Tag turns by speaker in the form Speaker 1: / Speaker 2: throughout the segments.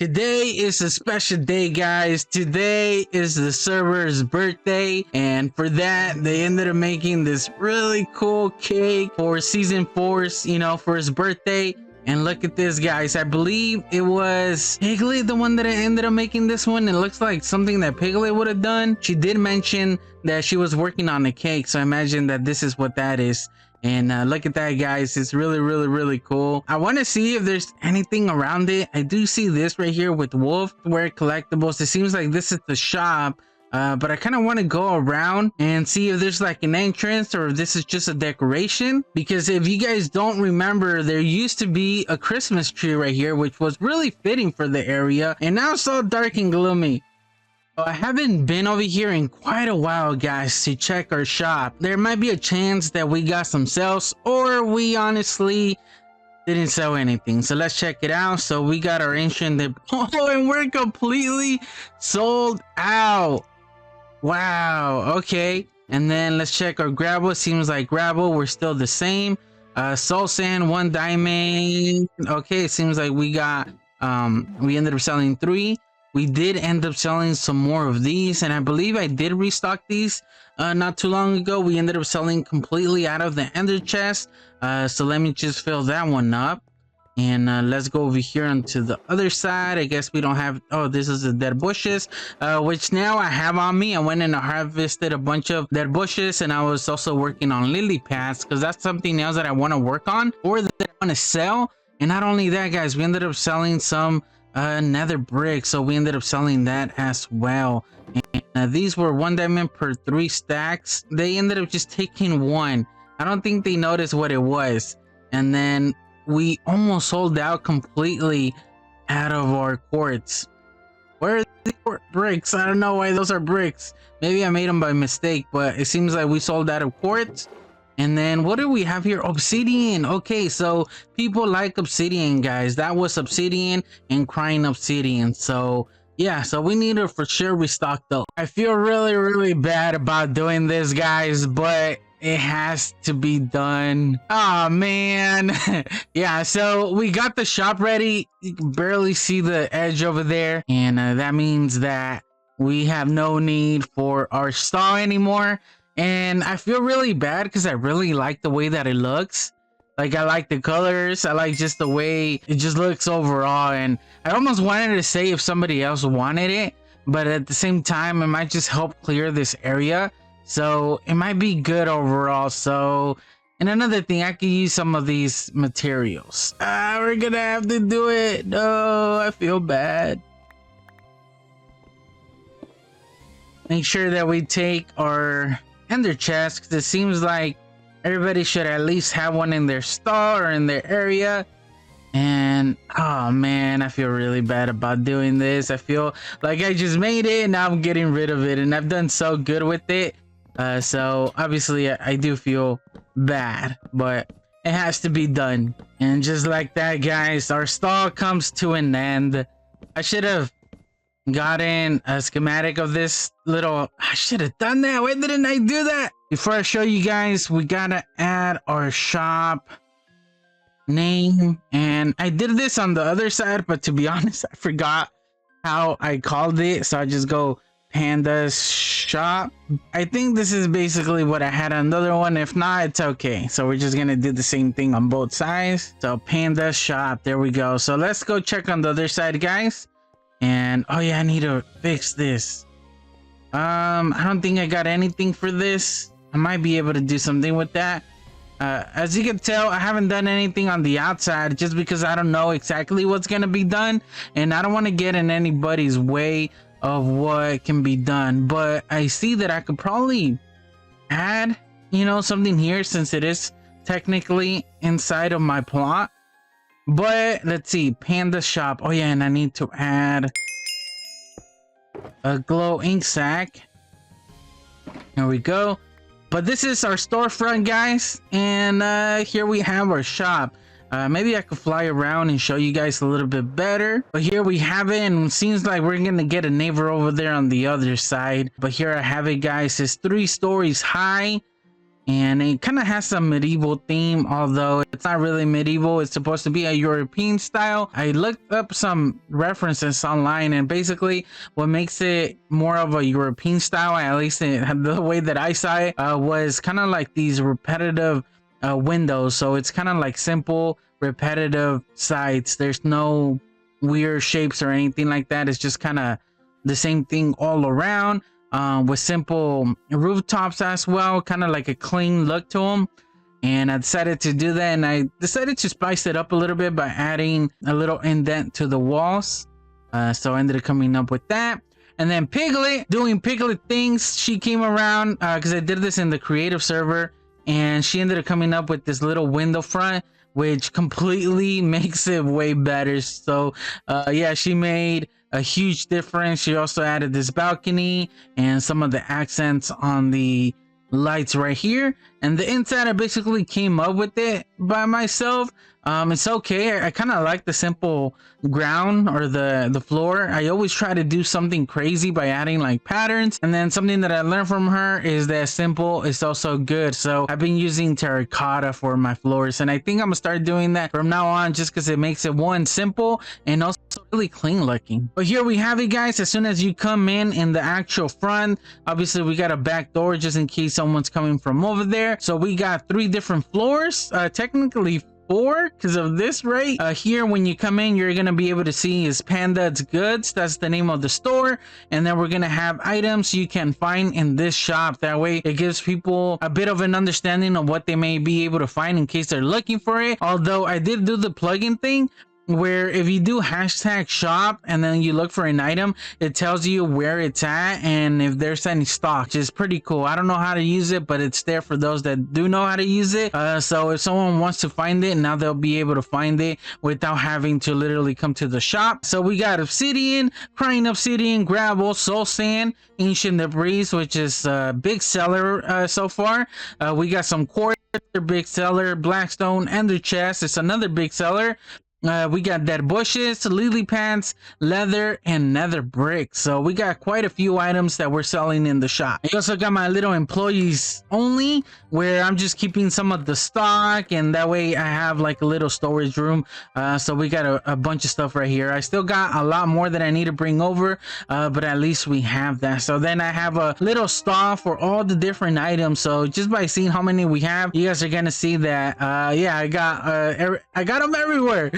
Speaker 1: Today is a special day, guys. Today is the server's birthday, and for that, they ended up making this really cool cake for season 4's, for his birthday. And look at this, guys. I believe it was Piglet, the one that ended up making this one. It looks like something that Piglet would have done. She did mention that she was working on a cake, so I imagine that this is what that is. And look at that, guys. It's really cool. I want to see if there's anything around it. I do see this right here with Wolf Wear Collectibles. It seems like this is the shop, but I kind of want to go around and see if there's like an entrance or if this is just a decoration. Because if you guys don't remember, there used to be a Christmas tree right here, which was really fitting for the area, and now it's so dark and gloomy. I haven't been over here in quite a while, guys, to check our shop. There might be a chance that we got some sales, or we honestly didn't sell anything. So let's check it out. So we got our ancient and we're completely sold out. Wow. Okay. And then let's check our gravel. Seems like gravel, we're still the same. Soul sand, 1 diamond. Okay, it seems like we got we ended up selling 3. We did end up selling some more of these, and I believe I did restock these not too long ago. We ended up selling completely out of the ender chest, so let me just fill that one up. And let's go over here onto the other side. I guess we don't have, oh, this is the dead bushes, which now I have on me. I went and harvested a bunch of dead bushes, and I was also working on lily pads, because that's something else that I want to work on, or that I want to sell. And not only that, guys, we ended up selling some nether brick, so we ended up selling that as well. And these were 1 diamond per 3 stacks. They ended up just taking 1. I don't think they noticed what it was. And then we almost sold out completely out of our quartz. Where are the bricks? I don't know why those are bricks. Maybe I made them by mistake, but it seems like we sold out of quartz. And then what do we have here? Obsidian. Okay, so people like obsidian, guys. That was obsidian and crying obsidian. So yeah, so we need to for sure restock though. I feel really bad about doing this, guys, but it has to be done. Oh man. Yeah, so we got the shop ready. You can barely see the edge over there, and that means that we have no need for our stall anymore. And I feel really bad because I really like the way that it looks. Like, I like the colors. I like just the way it just looks overall. And I almost wanted to say if somebody else wanted it, but at the same time, it might just help clear this area. So it might be good overall. So, and another thing, I could use some of these materials. We're gonna have to do it. No, I feel bad. Make sure that we take our ender chest, because it seems like everybody should at least have one in their stall or in their area. And oh man, I feel really bad about doing this. I feel like I just made it and now I'm getting rid of it, and I've done so good with it. So obviously I do feel bad, but it has to be done. And just like that, guys, our stall comes to an end. I should have gotten a schematic of this little, I should have done that. Why didn't I do that? Before I show you guys, we gotta add our shop name, and I did this on the other side, but to be honest, I forgot how I called it, so I just go Panda Shop. I think this is basically what I had on the other one. If not, it's okay. So we're just gonna do the same thing on both sides. So Panda Shop, there we go. So let's go check on the other side, guys. And oh yeah, I need to fix this. I don't think I got anything for this. I might be able to do something with that. As you can tell, I haven't done anything on the outside just because I don't know exactly what's gonna be done, and I don't want to get in anybody's way of what can be done. But I see that I could probably add, something here, since it is technically inside of my plot. But let's see, Panda Shop. Oh yeah, and I need to add a glow ink sack. There we go. But this is our storefront, guys, and here we have our shop. Maybe I could fly around and show you guys a little bit better, but here we have it, and it seems like we're gonna get a neighbor over there on the other side. But here I have it, guys. It's 3 stories high, and it kind of has some medieval theme, although it's not really medieval. It's supposed to be a European style. I looked up some references online, and basically what makes it more of a European style, at least the way that I saw it, was kind of like these repetitive windows. So it's kind of like simple repetitive sides. There's no weird shapes or anything like that. It's just kind of the same thing all around, with simple rooftops as well, kind of like a clean look to them. And I decided to do that, and I decided to spice it up a little bit by adding a little indent to the walls. So I ended up coming up with that. And then Piglet, doing Piglet things, she came around because I did this in the creative server, and she ended up coming up with this little window front, which completely makes it way better. So yeah, she made a huge difference. She also added this balcony and some of the accents on the lights right here, and the inside I basically came up with it by myself. It's okay. I kind of like the simple ground or the floor. I always try to do something crazy by adding like patterns, and then something that I learned from her is that simple is also good. So I've been using terracotta for my floors, and I think I'm gonna start doing that from now on, just because it makes it one simple and also really clean looking. But here we have it, guys. As soon as you come in the actual front, obviously we got a back door just in case someone's coming from over there. So we got 3 different floors, technically 4 because of this right here. When you come in, you're gonna be able to see is Panda's Goods. That's the name of the store, and then we're gonna have items you can find in this shop. That way it gives people a bit of an understanding of what they may be able to find in case they're looking for it. Although I did do the plugin thing where if you do hashtag shop and then you look for an item, it tells you where it's at and if there's any stock, which is pretty cool. I don't know how to use it, but it's there for those that do know how to use it. So if someone wants to find it, now they'll be able to find it without having to literally come to the shop. So we got obsidian, crying obsidian, gravel, soul sand, ancient debris, which is a big seller so far. We got some quartz, big seller, blackstone, ender chest, it's another big seller. We got dead bushes, lily pads, leather, and nether bricks. So we got quite a few items that we're selling in the shop. I also got my little employees only, where I'm just keeping some of the stock, and that way I have like a little storage room. So we got a bunch of stuff right here. I still got a lot more that I need to bring over, but at least we have that. So then I have a little stall for all the different items. So just by seeing how many we have, you guys are gonna see that yeah, I got them everywhere.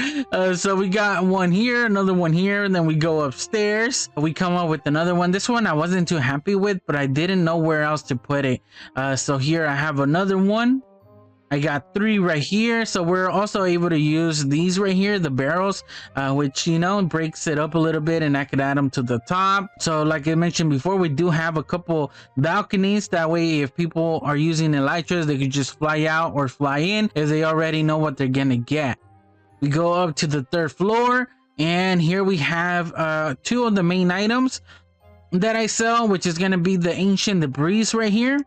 Speaker 1: So we got one here, another one here, and then we go upstairs. We come up with another one. This one I wasn't too happy with, but I didn't know where else to put it. So here I have another one. I got 3 right here. So we're also able to use these right here, the barrels, which, you know, breaks it up a little bit, and I could add them to the top. So like I mentioned before, we do have a couple balconies. That way, if people are using elytras, they could just fly out or fly in if they already know what they're gonna get. We go up to the 3rd floor, and here we have 2 of the main items that I sell, which is going to be the ancient debris right here.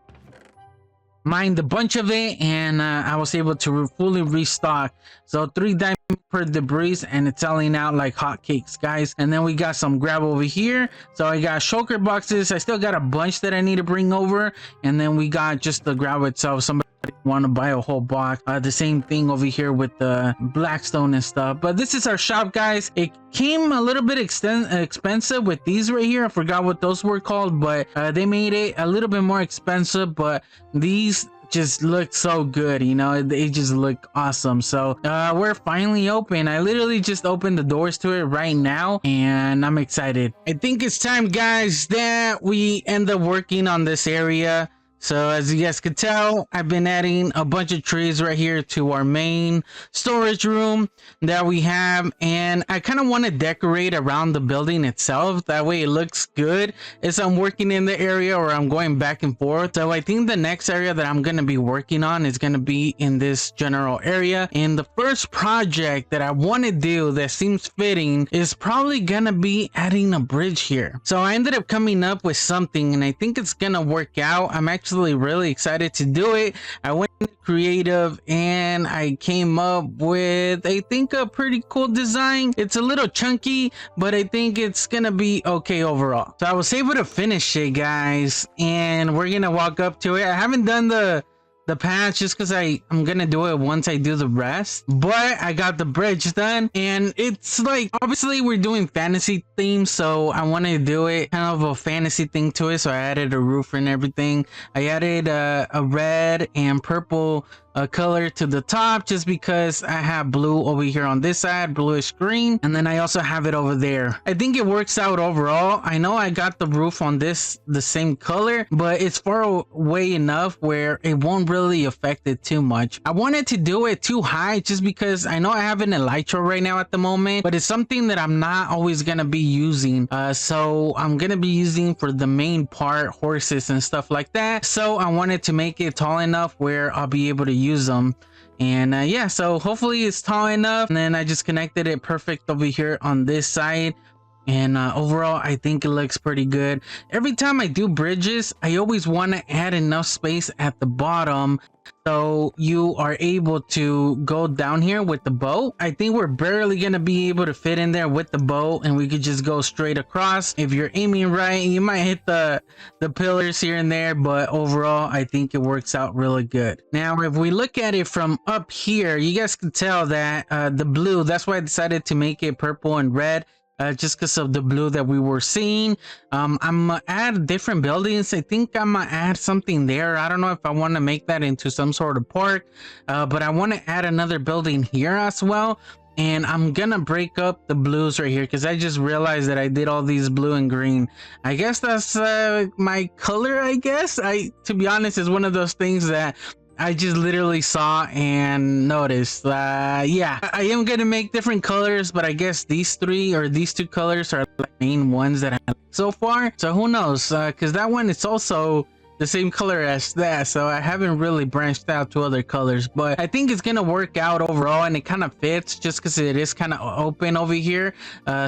Speaker 1: Mined a bunch of it, and I was able to fully restock. So 3 diamonds per debris, and it's selling out like hotcakes, guys. And then we got some gravel over here. So I got shulker boxes. I still got a bunch that I need to bring over, and then we got just the gravel itself. Somebody want to buy a whole box. The same thing over here with the blackstone and stuff. But this is our shop, guys. It came a little bit expensive with these right here. I forgot what those were called, but they made it a little bit more expensive. But these just look so good, you know, they just look awesome. So we're finally open. I literally just opened the doors to it right now, and I'm excited. I think it's time, guys, that we end up working on this area. So as you guys could tell, I've been adding a bunch of trees right here to our main storage room that we have, and I kind of want to decorate around the building itself. That way it looks good as I'm working in the area or I'm going back and forth. So I think the next area that I'm going to be working on is going to be in this general area. And the first project that I want to do that seems fitting is probably going to be adding a bridge here. So I ended up coming up with something, and I think it's going to work out. I'm actually really excited to do it. I went creative and I came up with, I think, a pretty cool design. It's a little chunky, but I think it's gonna be okay overall. So I was able to finish it, guys, and we're gonna walk up to it. I haven't done the the patch just because I'm gonna do it once I do the rest. But I got the bridge done, and it's like, obviously we're doing fantasy theme, so I want to do it kind of a fantasy thing to it. So I added a roof and everything. I added a red and purple color to the top just because I have blue over here on this side, bluish green, and then I also have it over there. I think it works out overall. I know I got the roof on this the same color, but it's far away enough where it won't really affect it too much. I wanted to do it too high just because I know I have an elytra right now at the moment, but it's something that I'm not always gonna be using. So I'm gonna be using for the main part, horses and stuff like that. So I wanted to make it tall enough where I'll be able to use them. And yeah, so hopefully it's tall enough, and then I just connected it perfect over here on this side. And overall I think it looks pretty good. Every time I do bridges, I always want to add enough space at the bottom so you are able to go down here with the boat. I think we're barely gonna be able to fit in there with the boat, and we could just go straight across. If you're aiming right, you might hit the pillars here and there, but overall I think it works out really good. Now if we look at it from up here, you guys can tell that the blue, that's why I decided to make it purple and red, just because of the blue that we were seeing. I'm gonna add different buildings. I think I'm gonna add something there. I don't know if I want to make that into some sort of park, but I want to add another building here as well. And I'm gonna break up the blues right here because I just realized that I did all these blue and green. I guess that's my color. I guess to be honest, is one of those things that I just literally saw and noticed. Yeah, I am gonna make different colors, but I guess these two colors are the main ones that I like so far. So who knows? Because that one is also the same color as that, so I haven't really branched out to other colors, but I think it's gonna work out overall, and it kind of fits just because it is kind of open over here.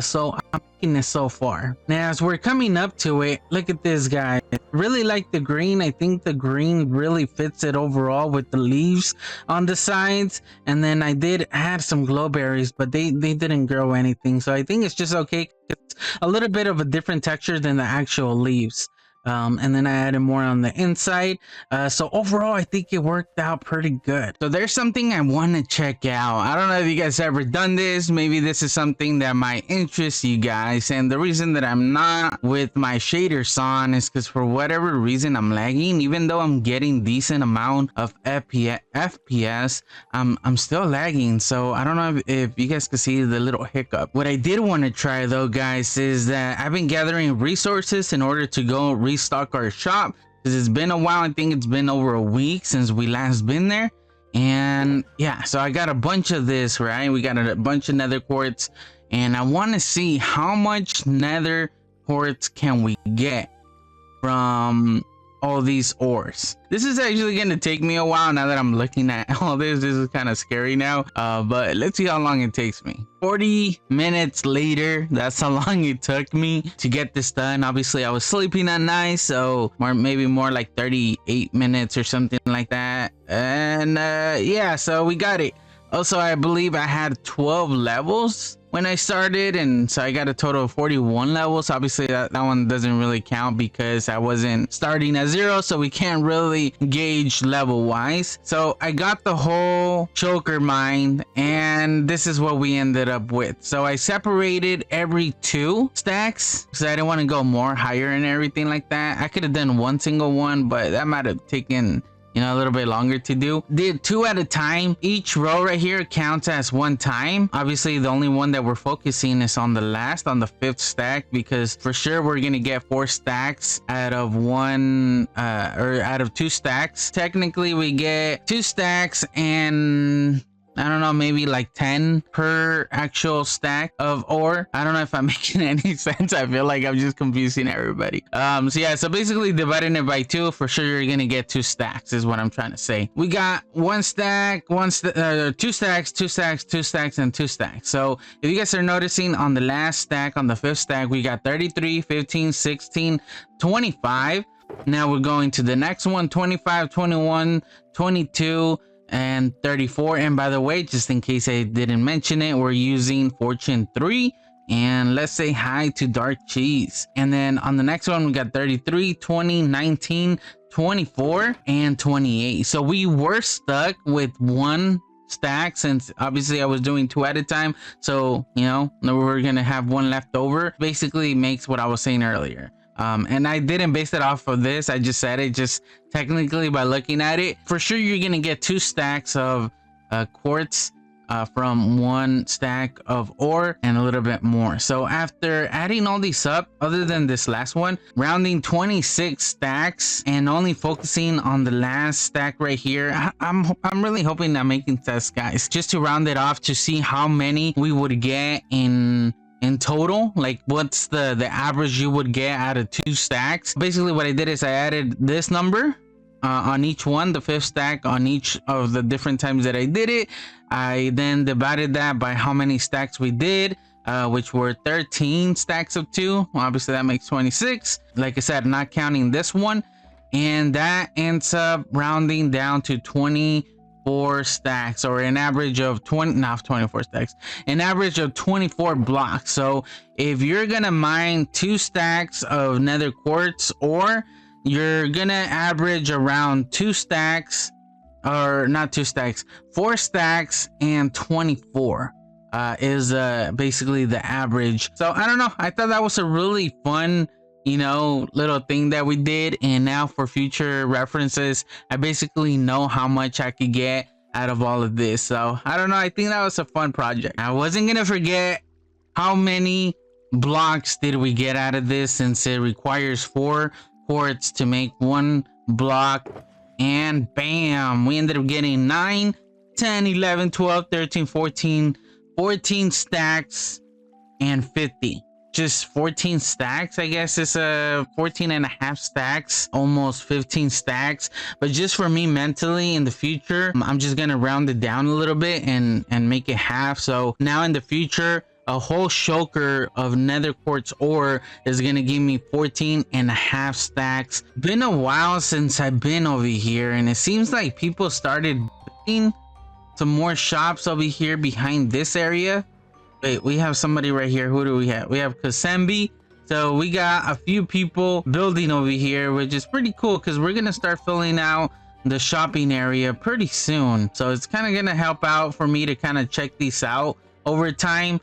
Speaker 1: So I'm liking it so far. Now as we're coming up to it, look at this guy. Really like the green. I think the green really fits it overall with the leaves on the sides, and then I did add some glowberries, but they didn't grow anything, so I think it's just okay. It's a little bit of a different texture than the actual leaves. And then I added more on the inside. So overall, I think it worked out pretty good. So there's something I want to check out. I don't know if you guys ever done this. Maybe this is something that might interest you guys. And the reason that I'm not with my shaders on is because for whatever reason I'm lagging. Even though I'm getting decent amount of FPS, I'm still lagging. So I don't know if you guys can see the little hiccup. What I did want to try though, guys, is that I've been gathering resources in order to go restock our shop, because it's been a while. I think it's been over a week since we last been there. And yeah, so I got a bunch of this, right? We got a bunch of nether quartz, and I want to see how much nether quartz can we get from all these ores. This is actually going to take me a while now that I'm looking at all this. This is kind of scary now, but let's see how long it takes me. 40 minutes later, that's how long it took me to get this done. Obviously I was sleeping at night, so maybe more like 38 minutes or something like that. And yeah, so we got it. Also, I believe I had 12 levels when I started, and so I got a total of 41 levels. Obviously that one doesn't really count because I wasn't starting at 0, so we can't really gauge level wise. So I got the whole choker mine, and this is what we ended up with. So I separated every 2 stacks because I didn't want to go more higher and everything like that. I could have done one single one, but that might have taken, you know, a little bit longer to do. Did 2 at a time. Each row right here counts as 1 time. Obviously the only one that we're focusing is on the 5th stack, because for sure we're gonna get 4 stacks out of 2 stacks. Technically we get 2 stacks, and I don't know, maybe like 10 per actual stack of ore. I don't know if I'm making any sense. I feel like I'm just confusing everybody. So yeah, so basically dividing it by 2, for sure you're gonna get 2 stacks is what I'm trying to say. We got 1 stack, 2 stacks, 2 stacks, 2 stacks, and 2 stacks. So if you guys are noticing, on the last stack, on the 5th stack, we got 33, 15, 16, 25. Now we're going to the next one, 25, 21, 22, and 34. And by the way, just in case I didn't mention it, we're using fortune 3 And let's say hi to Dark Cheese. And then on the next one, we got 33, 20, 19, 24, and 28. So we were stuck with one stack since obviously I was doing 2 at a time. So, you know, we're going to have one left over. Basically makes what I was saying earlier. And I didn't base it off of this. I just said it just technically by looking at it. For sure, you're going to get 2 stacks of quartz from 1 stack of ore and a little bit more. So after adding all these up, other than this last one, rounding 26 stacks and only focusing on the last stack right here, I'm really hoping I'm making tests, guys, just to round it off to see how many we would get in total. Like what's the average you would get out of 2 stacks. Basically what I did is I added this number on each one, the 5th stack on each of the different times that I did it. I then divided that by how many stacks we did, which were 13 stacks of 2. Obviously that makes 26, like I said, not counting this one, and that ends up rounding down to 24 stacks, or an average of 24 stacks, an average of 24 blocks. So if you're gonna mine 2 stacks of nether quartz, or you're gonna average around 2 stacks, or not 2 stacks, 4 stacks and 24 is basically the average. So I don't know, I thought that was a really fun, you know, little thing that we did. And now for future references, I basically know how much I could get out of all of this. So I don't know, I think that was a fun project. I wasn't gonna forget how many blocks did we get out of this, since it requires 4 quartz to make 1 block. And bam, we ended up getting 9, 10, 11, 12, 13, 14 stacks and 50. Just 14 stacks, I guess it's 14 and a half stacks, almost 15 stacks. But just for me mentally in the future, I'm just gonna round it down a little bit and make it half. So now in the future, a whole shulker of nether quartz ore is gonna give me 14 and a half stacks. Been a while since I've been over here, and it seems like people started building some more shops over here behind this area. Wait, we have somebody right here. Who do we have? We have Kasembi. So we got a few people building over here, which is pretty cool because we're gonna start filling out the shopping area pretty soon. So it's kind of gonna help out for me to kind of check these out over time.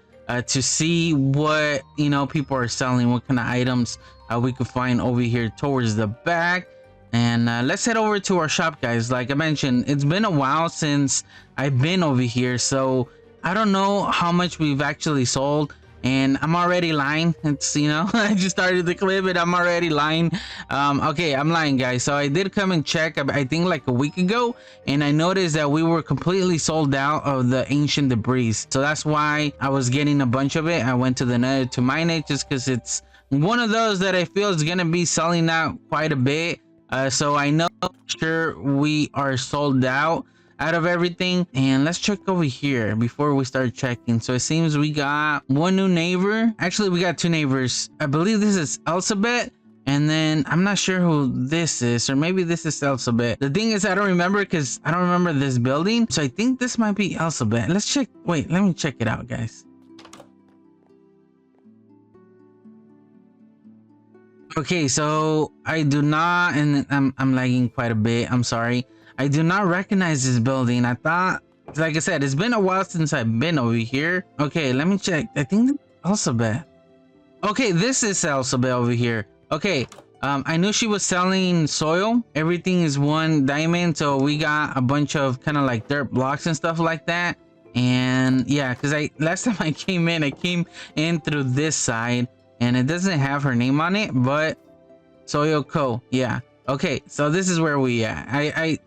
Speaker 1: To see what, you know, people are selling, what kind of items we could find over here towards the back. And let's head over to our shop, guys. Like I mentioned, it's been a while since I've been over here, so I don't know how much we've actually sold. And I'm already lying. It's, you know, I just started the clip and I'm already lying. Okay, I'm lying, guys. So I did come and check, I think like a week ago, and I noticed that we were completely sold out of the ancient debris. So that's why I was getting a bunch of it. I went to the nether to mine it, just because it's one of those that I feel is gonna be selling out quite a bit. So I know sure we are sold out of everything. And let's check over here before we start checking. So it seems we got 1 new neighbor. Actually, we got 2 neighbors. I believe this is Elizabeth, and then I'm not sure who this is, or maybe this is Elizabeth. The thing is, I don't remember because I don't remember this building, so I think this might be Elizabeth. Let's check. Wait, let me check it out, guys. Okay, so I do not, and I'm lagging quite a bit, I'm sorry. I do not recognize this building. I thought, like I said, it's been a while since I've been over here. Okay, let me check. I think Elizabeth. Okay, this is Elizabeth over here. Okay, I knew she was selling soil. Everything is 1 diamond, so we got a bunch of kind of like dirt blocks and stuff like that. And yeah, because last time I came in through this side, and it doesn't have her name on it, but Soil Co. Yeah. Okay, so this is where we at. I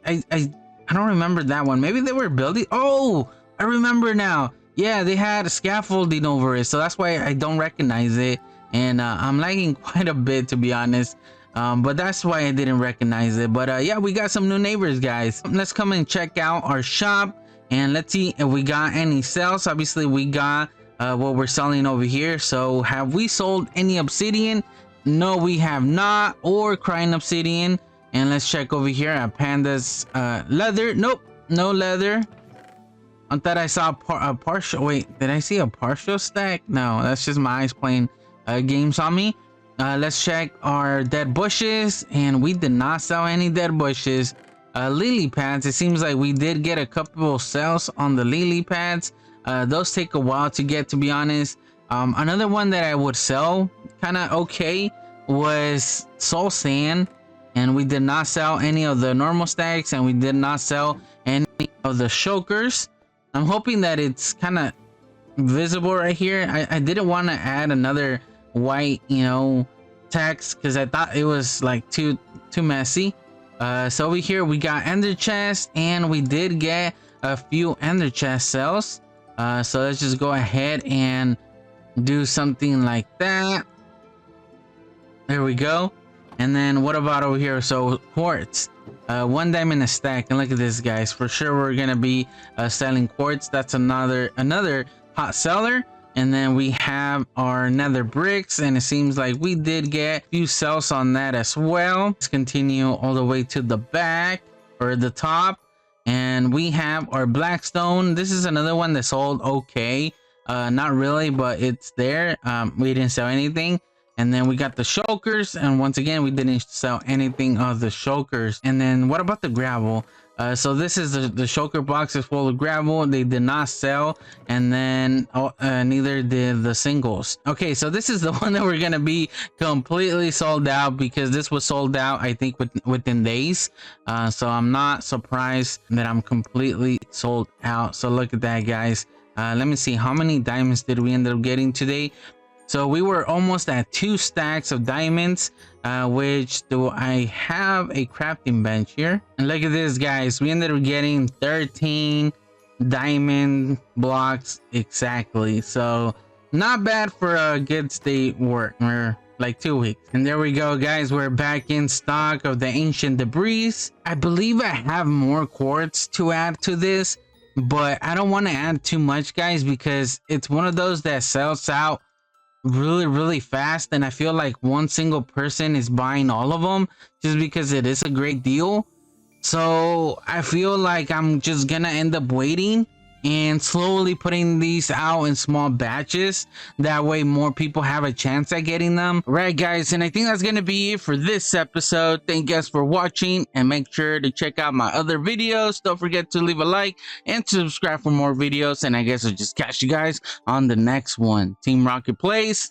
Speaker 1: don't remember that one. Maybe they were building. Oh, I remember now. Yeah, they had scaffolding over it, so that's why I don't recognize it. And I'm lagging quite a bit, to be honest. But that's why I didn't recognize it. But yeah, we got some new neighbors, guys. Let's come and check out our shop, and let's see if we got any sales. Obviously, we got what we're selling over here. So have we sold any obsidian? No, we have not. Or crying obsidian. And let's check over here at Panda's leather. Nope, no leather. I thought I saw a partial. Wait, did I see a partial stack? No, that's just my eyes playing games on me. Let's check our dead bushes, and we did not sell any dead bushes. Lily pads, it seems like we did get a couple sales on the lily pads. Those take a while to get, to be honest. Another one that I would sell, kind of okay, was soul sand, and we did not sell any of the normal stacks, and we did not sell any of the shulkers. I'm hoping that it's kind of visible right here. I didn't want to add another white, text, because I thought it was like too messy. So over here we got ender chest, and we did get a few ender chest cells. So let's just go ahead and do something like that. There we go. And then what about over here? So quartz, 1 diamond a stack, and look at this, guys. For sure we're gonna be selling quartz. That's another hot seller. And then we have our nether bricks, and it seems like we did get a few sales on that as well. Let's continue all the way to the back, or the top, and we have our blackstone. This is another one that sold okay, not really, but it's there. We didn't sell anything. And then we got the shulkers, and once again we didn't sell anything of the shulkers. And then what about the gravel? So this is the shulker box is full of gravel. They did not sell, and then neither did the singles. Okay, so this is the one that we're gonna be completely sold out, because this was sold out, I think, within days. So I'm not surprised that I'm completely sold out. So look at that, guys. Let me see, how many diamonds did we end up getting today? So we were almost at 2 stacks of diamonds, which do I have a crafting bench here? And look at this, guys. We ended up getting 13 diamond blocks exactly. So not bad for a good state work, or like 2 weeks. And there we go, guys. We're back in stock of the ancient debris. I believe I have more quartz to add to this, but I don't want to add too much, guys, because it's one of those that sells out really fast, and I feel like one single person is buying all of them just because it is a great deal. So I feel like I'm just gonna end up waiting and slowly putting these out in small batches. That way more people have a chance at getting them. Right, guys, and I think that's gonna be it for this episode. Thank you guys for watching, and make sure to check out my other videos. Don't forget to leave a like and to subscribe for more videos, and I guess I'll just catch you guys on the next one. Team Rocket Plays